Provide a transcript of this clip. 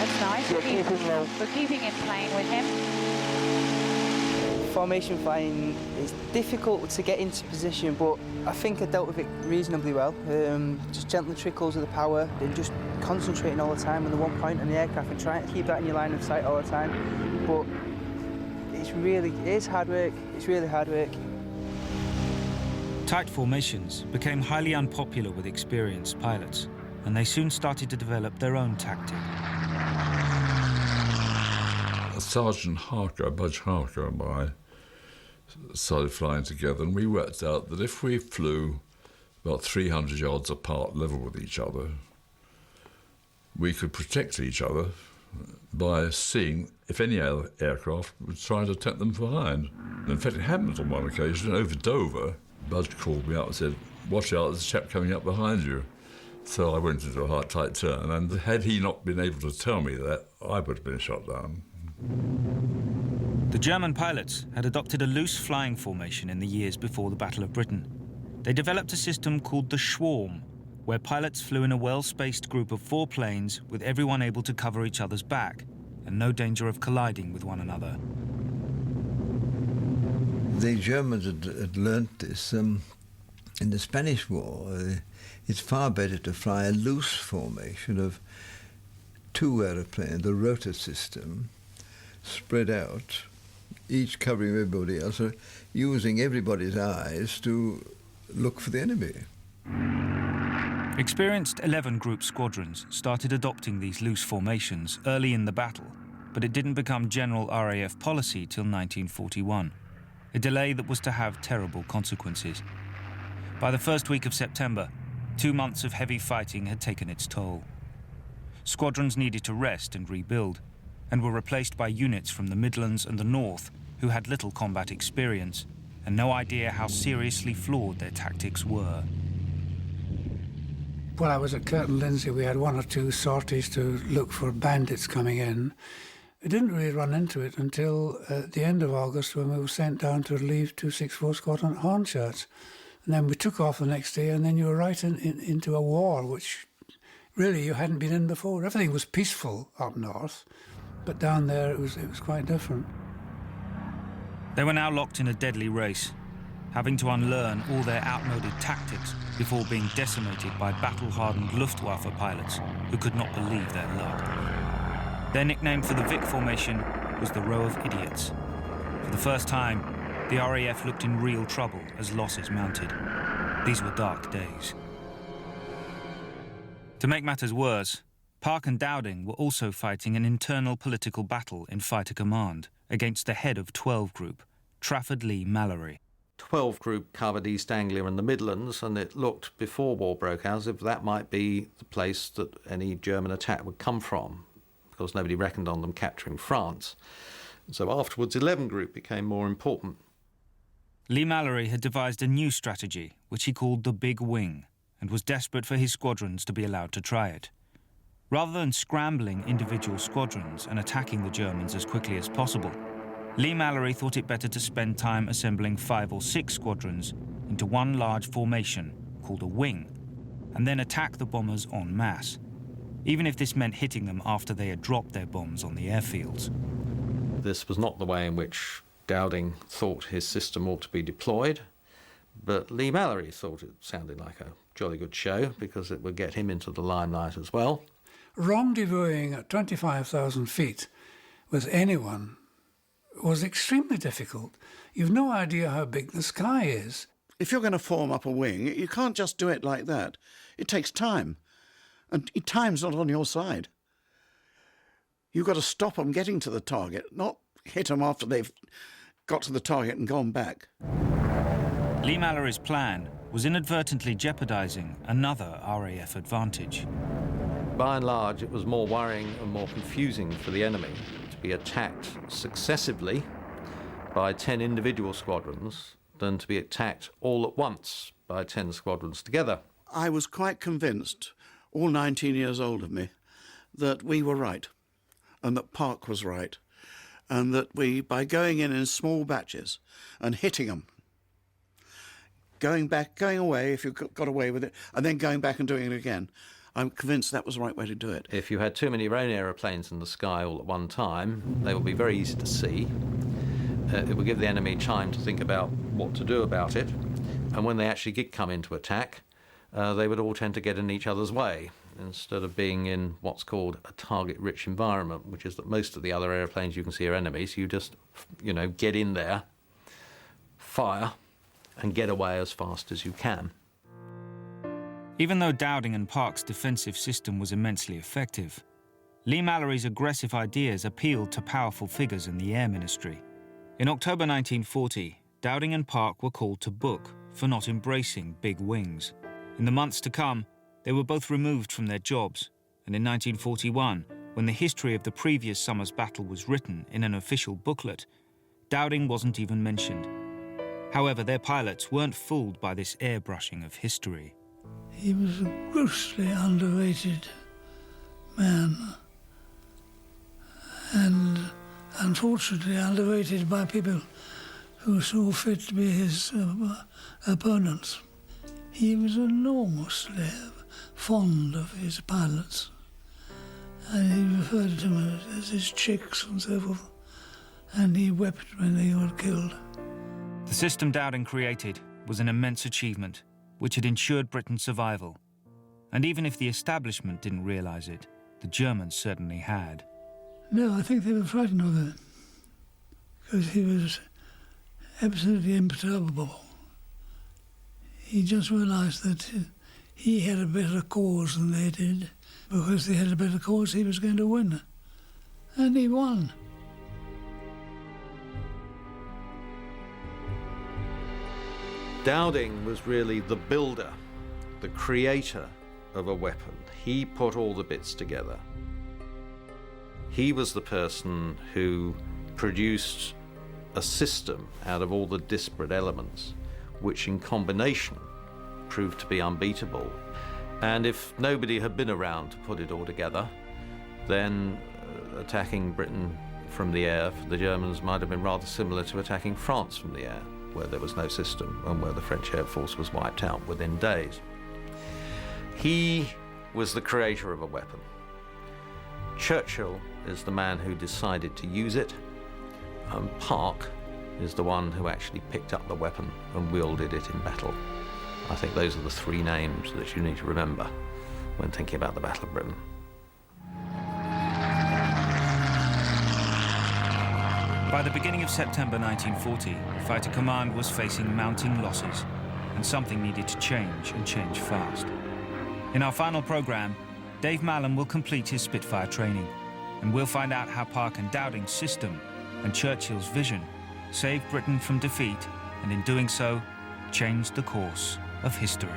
That's nice. Yeah, keeping low. We're keeping in plane with him. Formation flying is difficult to get into position, but I think I dealt with it reasonably well. Just gentle trickles of the power, and just concentrating all the time on the one point on the aircraft and trying to keep that in your line of sight all the time. But it is hard work. It's really hard work. Tight formations became highly unpopular with experienced pilots, and they soon started to develop their own tactic. Sergeant Harker, Budge Harker and I started flying together, and we worked out that if we flew about 300 yards apart, level with each other, we could protect each other by seeing if any other aircraft would try to attack them from behind. And in fact, it happened on one occasion over Dover. Budge called me up and said, "Watch out, there's a chap coming up behind you." So I went into a hard, tight turn, and had he not been able to tell me that, I would have been shot down. The German pilots had adopted a loose flying formation in the years before the Battle of Britain. They developed a system called the Schwarm, where pilots flew in a well-spaced group of 4 planes with everyone able to cover each other's back and no danger of colliding with one another. The Germans had learnt this in the Spanish War. It's far better to fly a loose formation of 2 aeroplanes, the rotor system, spread out, each covering everybody else, using everybody's eyes to look for the enemy. Experienced 11-group squadrons started adopting these loose formations early in the battle, but it didn't become general RAF policy till 1941, a delay that was to have terrible consequences. By the first week of September, 2 months of heavy fighting had taken its toll. Squadrons needed to rest and rebuild, and were replaced by units from the Midlands and the North who had little combat experience and no idea how seriously flawed their tactics were. When I was at Curtin Lindsey, we had 1 or 2 sorties to look for bandits coming in. We didn't really run into it until at the end of August, when we were sent down to relieve 264 Squadron at Hornchurch. And then we took off the next day, and then you were right into a war, which really you hadn't been in before. Everything was peaceful up north, but down there it was quite different. They were now locked in a deadly race, having to unlearn all their outmoded tactics before being decimated by battle-hardened Luftwaffe pilots who could not believe their luck. Their nickname for the Vic formation was the Row of Idiots. For the first time, the RAF looked in real trouble as losses mounted. These were dark days. To make matters worse, Park and Dowding were also fighting an internal political battle in fighter command against the head of 12 Group, Trafford Lee Mallory. 12 Group covered East Anglia and the Midlands, and it looked, before war broke out, as if that might be the place that any German attack would come from, because nobody reckoned on them capturing France. And so afterwards, 11 Group became more important. Lee Mallory had devised a new strategy, which he called the Big Wing, and was desperate for his squadrons to be allowed to try it. Rather than scrambling individual squadrons and attacking the Germans as quickly as possible, Lee Mallory thought it better to spend time assembling 5 or 6 squadrons into one large formation called a wing, and then attack the bombers en masse, even if this meant hitting them after they had dropped their bombs on the airfields. This was not the way in which Dowding thought his system ought to be deployed, but Lee Mallory thought it sounded like a jolly good show because it would get him into the limelight as well. Rendezvousing at 25,000 feet with anyone was extremely difficult. You've no idea how big the sky is. If you're going to form up a wing, you can't just do it like that. It takes time, and time's not on your side. You've got to stop them getting to the target, not hit them after they've got to the target and gone back. Lee Mallory's plan was inadvertently jeopardising another RAF advantage. By and large, it was more worrying and more confusing for the enemy to be attacked successively by 10 individual squadrons than to be attacked all at once by 10 squadrons together. I was quite convinced, all 19 years old of me, that we were right, and that Park was right, and that we, by going in small batches and hitting them, going back, going away if you got away with it, and then going back and doing it again, I'm convinced that was the right way to do it. If you had too many own aeroplanes in the sky all at one time, they would be very easy to see. It would give the enemy time to think about what to do about it. And when they actually did come into attack, they would all tend to get in each other's way, instead of being in what's called a target-rich environment, which is that most of the other aeroplanes you can see are enemies. You just, get in there, fire, and get away as fast as you can. Even though Dowding and Park's defensive system was immensely effective, Lee Mallory's aggressive ideas appealed to powerful figures in the Air Ministry. In October 1940, Dowding and Park were called to book for not embracing big wings. In the months to come, they were both removed from their jobs, and in 1941, when the history of the previous summer's battle was written in an official booklet, Dowding wasn't even mentioned. However, their pilots weren't fooled by this airbrushing of history. He was a grossly underrated man, and unfortunately underrated by people who saw fit to be his opponents. He was enormously fond of his pilots, and he referred to them as his chicks and so forth, and he wept when they were killed. The system Dowding created was an immense achievement, which had ensured Britain's survival. And even if the establishment didn't realise it, the Germans certainly had. No, I think they were frightened of it, because he was absolutely imperturbable. He just realised that he had a better cause than they did. Because they had a better cause, he was going to win. And he won. Dowding was really the builder, the creator of a weapon. He put all the bits together. He was the person who produced a system out of all the disparate elements, which in combination proved to be unbeatable. And if nobody had been around to put it all together, then attacking Britain from the air for the Germans might have been rather similar to attacking France from the air, where there was no system and where the French Air Force was wiped out within days. He was the creator of a weapon. Churchill is the man who decided to use it, and Park is the one who actually picked up the weapon and wielded it in battle. I think those are the three names that you need to remember when thinking about the Battle of Britain. By the beginning of September 1940, Fighter Command was facing mounting losses, and something needed to change, and change fast. In our final programme, Dave Mallon will complete his Spitfire training, and we'll find out how Park and Dowding's system and Churchill's vision saved Britain from defeat, and in doing so, changed the course of history.